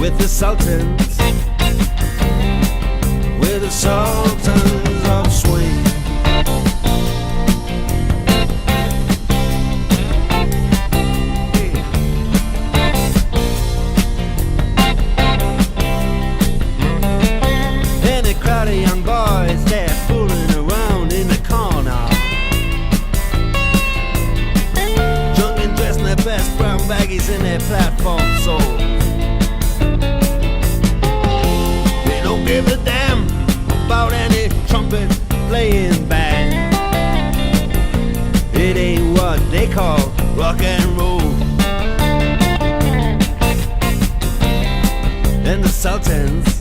with the Sultans, with the Sultans of swing. And a crowd of young boys, they're fooling around in the corner, drunk and dressed in their best brown baggies in their platform soles. They don't give a damn about any trumpet playing band. It ain't what they call rock and roll. And the Sultans